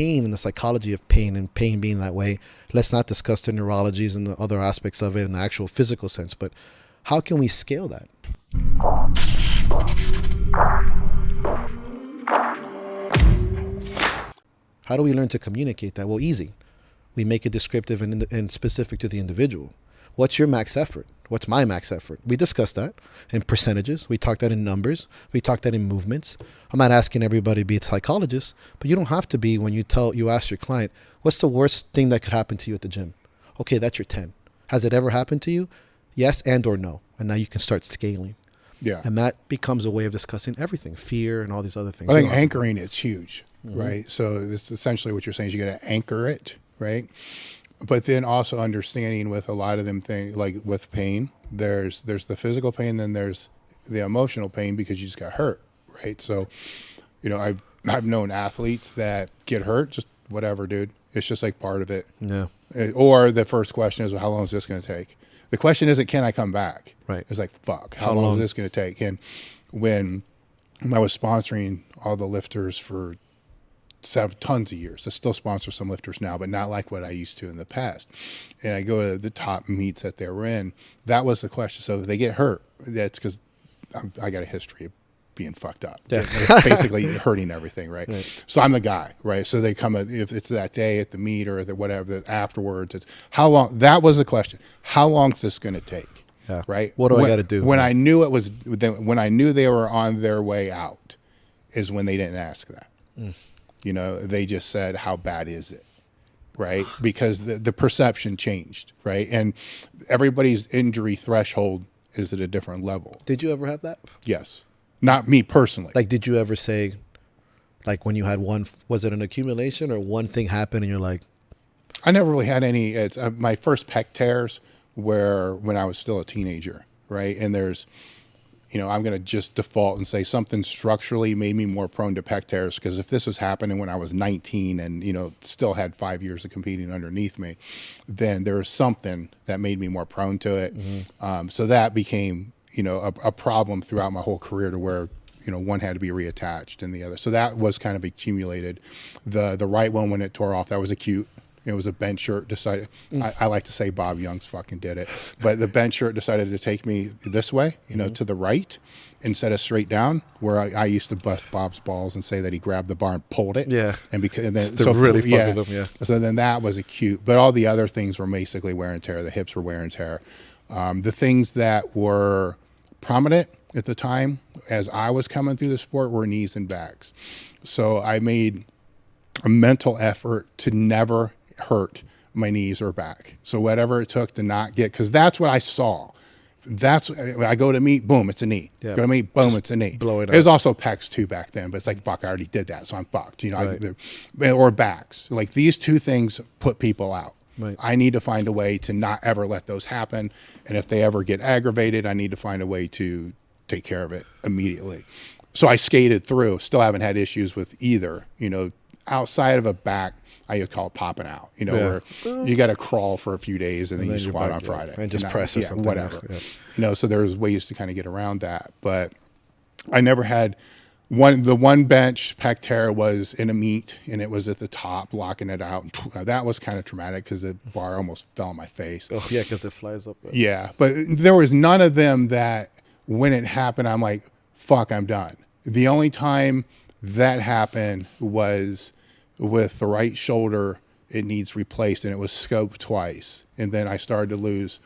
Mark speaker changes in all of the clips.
Speaker 1: pain and the psychology of pain and pain being that way, let's not discuss the neurologies and the other aspects of it in the actual physical sense, but how can we scale that? How do we learn to communicate that? Well, easy. We make it descriptive and specific to the individual. What's your max effort? What's my max effort? We discussed that in percentages. We talked that in numbers. We talked that in movements. I'm not asking everybody to be a psychologist, but you don't have to be when you ask your client, what's the worst thing that could happen to you at the gym? Okay, that's your 10. Has it ever happened to you? Yes and or no. And now you can start scaling.
Speaker 2: Yeah.
Speaker 1: And that becomes a way of discussing everything, fear and all these other things.
Speaker 2: I think anchoring it's huge, right? So it's essentially what you're saying is you got to anchor it, right? But then also understanding with a lot of them things, like with pain, there's the physical pain, then there's the emotional pain because you just got hurt, right? So, I've known athletes that get hurt, just whatever, dude. It's just like part of it.
Speaker 1: Yeah.
Speaker 2: Or the first question is, well, how long is this going to take? The question isn't, can I come back?
Speaker 1: Right.
Speaker 2: It's like, fuck, how long is this going to take? And when I was sponsoring all the lifters for tons of years, I still sponsor some lifters now, but not like what I used to in the past. And I go to the top meets that they were in. That was the question. So if they get hurt, that's because I got a history of being fucked up, basically hurting everything, right? So I'm the guy, right? So they come, if it's that day at the meet or the whatever, afterwards, it's how long, that was the question. How long is this going to take?
Speaker 1: Yeah.
Speaker 2: Right?
Speaker 1: What do I got to do?
Speaker 2: When I knew when I knew they were on their way out is when they didn't ask that. They just said, how bad is it? Right? Because the perception changed, right? And everybody's injury threshold is at a different level.
Speaker 1: Did you ever have that?
Speaker 2: Yes. Not me personally.
Speaker 1: Like, did you ever say, like when you had one, was it an accumulation or one thing happened and you're like?
Speaker 2: I never really had any, it's my first pec tears were when I was still a teenager, right? And there's, I'm going to just default and say something structurally made me more prone to pec tears, because if this was happening when I was 19 and, still had 5 years of competing underneath me, then there was something that made me more prone to it. So that became, a problem throughout my whole career to where, one had to be reattached and the other. So that was kind of accumulated. The right one, when it tore off, that was acute. It was a bench shirt decided, I like to say Bob Young's fucking did it, but the bench shirt decided to take me this way, to the right instead of straight down, where I used to bust Bob's balls and say that he grabbed the bar and pulled it.
Speaker 1: Yeah.
Speaker 2: And then
Speaker 1: so really fucking them, yeah.
Speaker 2: So then that was acute, but all the other things were basically wear and tear. The hips were wear and tear. The things that were prominent at the time as I was coming through the sport were knees and backs. So I made a mental effort to never hurt my knees or back. So whatever it took to not get, because that's what I saw. I go to meet, boom, it's a knee.
Speaker 1: Yeah.
Speaker 2: Go to meet, boom, it's a knee.
Speaker 1: Blow it up.
Speaker 2: It was also pecs too back then, but it's like, fuck, I already did that, so I'm fucked. Or backs. Like these two things put people out.
Speaker 1: Right.
Speaker 2: I need to find a way to not ever let those happen. And if they ever get aggravated, I need to find a way to take care of it immediately. So I skated through, still haven't had issues with either, outside of a back, I would call it popping out, where you got to crawl for a few days and then you squat on Friday.
Speaker 1: And just press or something.
Speaker 2: Whatever.
Speaker 1: Yeah.
Speaker 2: So there's ways to kind of get around that. But I never had the one bench pec tear was in a meet and it was at the top, locking it out. That was kind of traumatic because the bar almost fell on my face.
Speaker 1: Oh, yeah, because it flies up.
Speaker 2: Yeah, but there was none of them that when it happened, I'm like, fuck, I'm done. The only time that happened was with the right shoulder. It needs replaced, and it was scoped twice. And then I started to lose.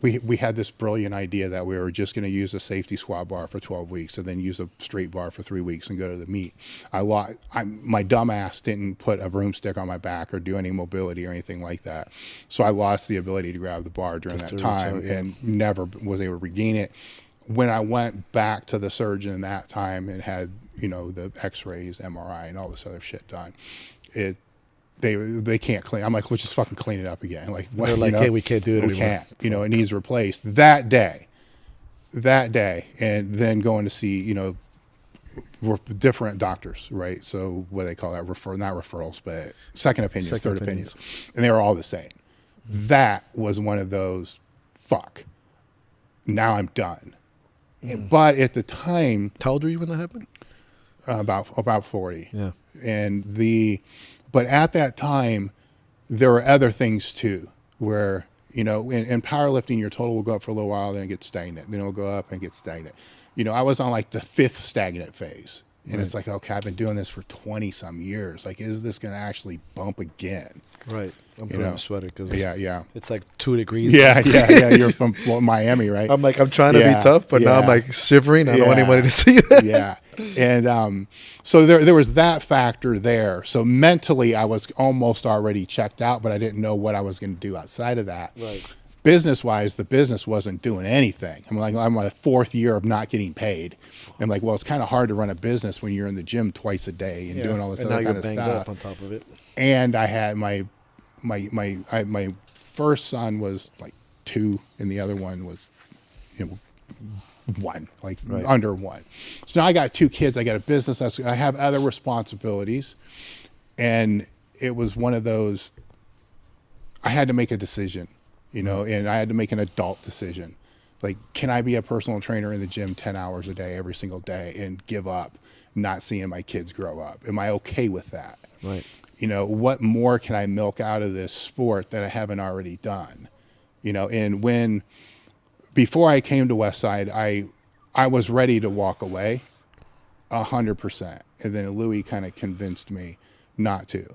Speaker 2: We had this brilliant idea that we were just going to use a safety squat bar for 12 weeks and then use a straight bar for 3 weeks and go to the meet. My dumb ass didn't put a broomstick on my back or do any mobility or anything like that. So I lost the ability to grab the bar during that time and never was able to regain it. When I went back to the surgeon that time and had, the x-rays, MRI, and all this other shit done, they can't clean. I'm like, let's just fucking clean it up again. Like, what?
Speaker 1: They're like, hey, we can't do it anymore.
Speaker 2: We can't. It needs replaced that day, and then going to see, different doctors, right? So what do they call that? Not referrals, but second opinions, third opinions, and they were all the same. That was one of those. Fuck. Now I'm done. But at the time,
Speaker 1: how old were you when that happened?
Speaker 2: About 40.
Speaker 1: Yeah.
Speaker 2: And But at that time, there were other things too, where, you know, in powerlifting, your total will go up for a little while, then it gets stagnant. Then it'll go up and get stagnant. You know, I was on like the 5th stagnant phase. And it's like, okay, I've been doing this for 20 some years. Like, is this going to actually bump again?
Speaker 1: Right. I'm putting on a sweater because it's like 2 degrees.
Speaker 2: Yeah. You're from Miami, right?
Speaker 1: I'm like, I'm trying to be tough, but now I'm like shivering. I don't want anybody to see that.
Speaker 2: Yeah. And so there was that factor there. So mentally, I was almost already checked out, but I didn't know what I was going to do outside of that.
Speaker 1: Right.
Speaker 2: Business-wise, the business wasn't doing anything. I'm my 4th year of not getting paid. I'm like, well, it's kind of hard to run a business when you're in the gym twice a day and doing all this other kind of stuff.
Speaker 1: Up on top of it.
Speaker 2: And I had my first son was like 2, and the other one was, 1, like under 1. So now I got 2 kids. I got a business. I have other responsibilities, and it was one of those. I had to make a decision. And I had to make an adult decision. Like, can I be a personal trainer in the gym 10 hours a day, every single day, and give up not seeing my kids grow up? Am I okay with that?
Speaker 1: Right.
Speaker 2: What more can I milk out of this sport that I haven't already done? And before I came to Westside, I was ready to walk away 100%. And then Louis kind of convinced me not to.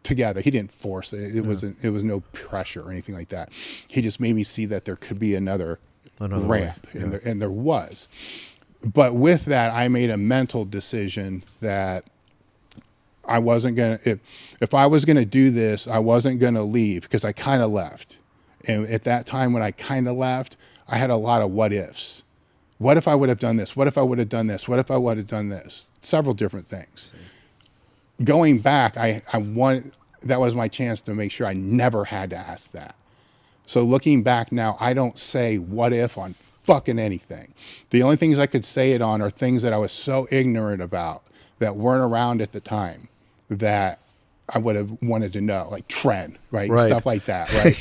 Speaker 2: Together. He didn't force it. It was no pressure or anything like that. He just made me see that there could be another ramp, and there was. But with that, I made a mental decision that I wasn't going to, if I was going to do this, I wasn't going to leave, because I kind of left. And at that time when I kind of left, I had a lot of what ifs. What if I would have done this? What if I would have done this? What if I would have done this? Several different things. Going back, that was my chance to make sure I never had to ask that. So looking back now, I don't say what if on fucking anything. The only things I could say it on are things that I was so ignorant about that weren't around at the time that I would have wanted to know, like trend, right? Stuff like that, right?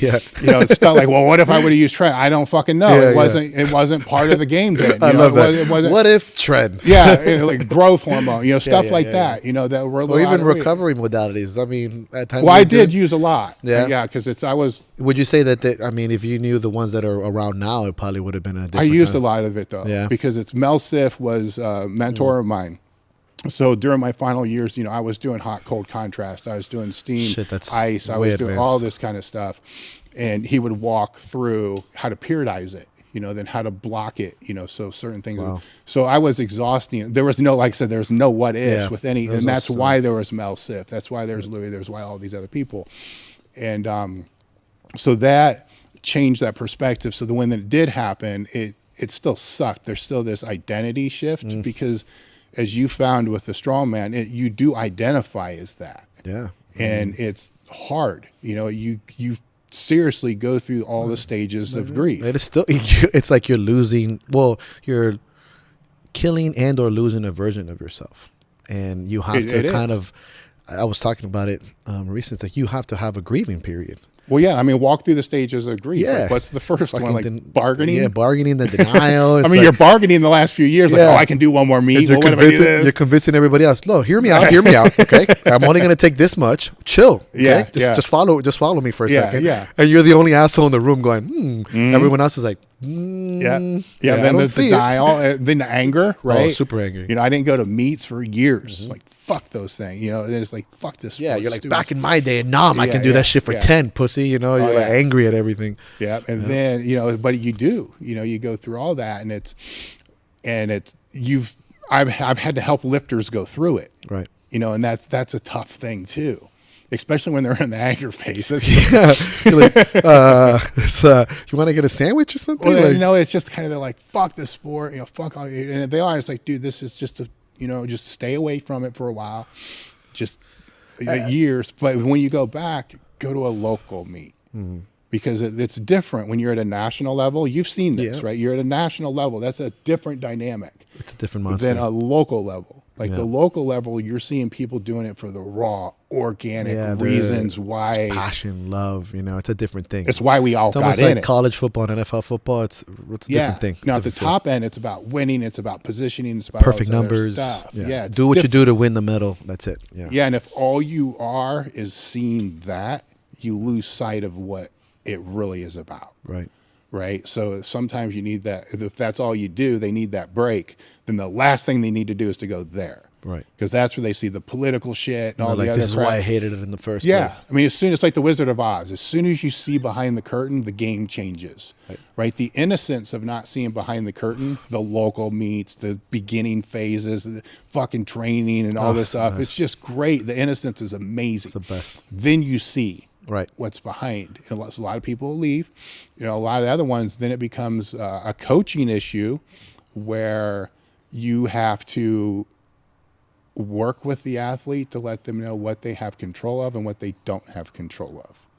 Speaker 2: Stuff like, well, what if I would have used trend? I don't fucking know. It wasn't part of the game then.
Speaker 1: I love that. It wasn't, what if trend?
Speaker 2: Like growth hormone, stuff like that. That were
Speaker 1: or even recovery modalities. I mean, at times.
Speaker 2: Well, I did use a lot. Because
Speaker 1: Would you say that? If you knew the ones that are around now, it probably would have been a different.
Speaker 2: I used a lot of it though, because Mel Sif was a mentor of mine. So during my final years, I was doing hot, cold contrast. I was doing steam, ice. I was doing all this kind of stuff. And he would walk through how to periodize it, then how to block it, so certain things. Wow. So I was exhausting. There was no, like I said, there's no what ifs with any. And that's why there was Mel Sif. That's why there's Louis. There's why all these other people. And so that changed that perspective. So when it did happen, it still sucked. There's still this identity shift because, as you found with the strongman, you do identify as that. Yeah. And it's hard. You seriously go through all the stages of grief.
Speaker 1: It is still, it's like you're losing, you're killing and or losing a version of yourself. And you have to I was talking about it recently, it's like you have to have a grieving period.
Speaker 2: Well, yeah, I mean, walk through the stages of grief. Yeah. Like, what's the first one? Like bargaining?
Speaker 1: Yeah, bargaining, the denial.
Speaker 2: I mean, you're bargaining the last few years. Like, I can do one more meet.
Speaker 1: You're convincing everybody else. Look, hear me out. Okay, I'm only going to take this much. Chill. Okay? Just follow me for a second. Yeah. And you're the only asshole in the room going, Everyone else is like,
Speaker 2: Then there's the denial, then the anger, right?
Speaker 1: Oh, super angry.
Speaker 2: I didn't go to meets for years. Like, fuck those things. And it's like, fuck this.
Speaker 1: Yeah, you're like, back in my day, I can do that shit for 10, pussy. You're like angry at everything.
Speaker 2: Yeah, and then but you do. You go through all that, and I've had to help lifters go through it.
Speaker 1: Right.
Speaker 2: And that's a tough thing too. Especially when they're in the anger phase.
Speaker 1: You're like, you want to get a sandwich or something?
Speaker 2: Well, it's just kind of, they're like, fuck this sport, fuck all you. And they are, it's like, dude, this is just just stay away from it for a while, just years. But when you go back, go to a local meet because it's different when you're at a national level. You've seen this, right? You're at a national level. That's a different dynamic.
Speaker 1: It's a different monster
Speaker 2: than a local level. Like
Speaker 1: Yeah.
Speaker 2: the local level, you're seeing people doing it for the raw, organic
Speaker 1: Yeah,
Speaker 2: reasons why.
Speaker 1: passion, love, it's a different thing.
Speaker 2: It's why we all
Speaker 1: It's almost
Speaker 2: got in
Speaker 1: like
Speaker 2: it.
Speaker 1: college football and NFL football. It's a different thing.
Speaker 2: Now at the
Speaker 1: Different feel.
Speaker 2: top end, it's about winning. It's about positioning. It's about all
Speaker 1: Perfect
Speaker 2: this other
Speaker 1: numbers.
Speaker 2: stuff.
Speaker 1: Yeah,
Speaker 2: It's
Speaker 1: do what you
Speaker 2: different.
Speaker 1: do to win the medal. That's it. Yeah.
Speaker 2: Yeah, and if all you are is seeing that, you lose sight of what it really is about.
Speaker 1: Right.
Speaker 2: Right. So sometimes you need that. If that's all you do, they need that break. Then the last thing they need to do is to go there.
Speaker 1: Right.
Speaker 2: Because that's where they see the political shit and all the
Speaker 1: Like
Speaker 2: other
Speaker 1: this is
Speaker 2: crap.
Speaker 1: why I hated it in the first
Speaker 2: Yeah.
Speaker 1: place.
Speaker 2: I mean, it's like the Wizard of Oz. As soon as you see behind the curtain, the game changes. Right. The innocence of not seeing behind the curtain, the local meets, the beginning phases, the fucking training and all this stuff.
Speaker 1: Nice.
Speaker 2: It's just great. The innocence is amazing.
Speaker 1: It's the best.
Speaker 2: Then you see
Speaker 1: Right.
Speaker 2: what's behind. And a lot of people will leave. A lot of the other ones, then it becomes a coaching issue where you have to work with the athlete to let them know what they have control of and what they don't have control of.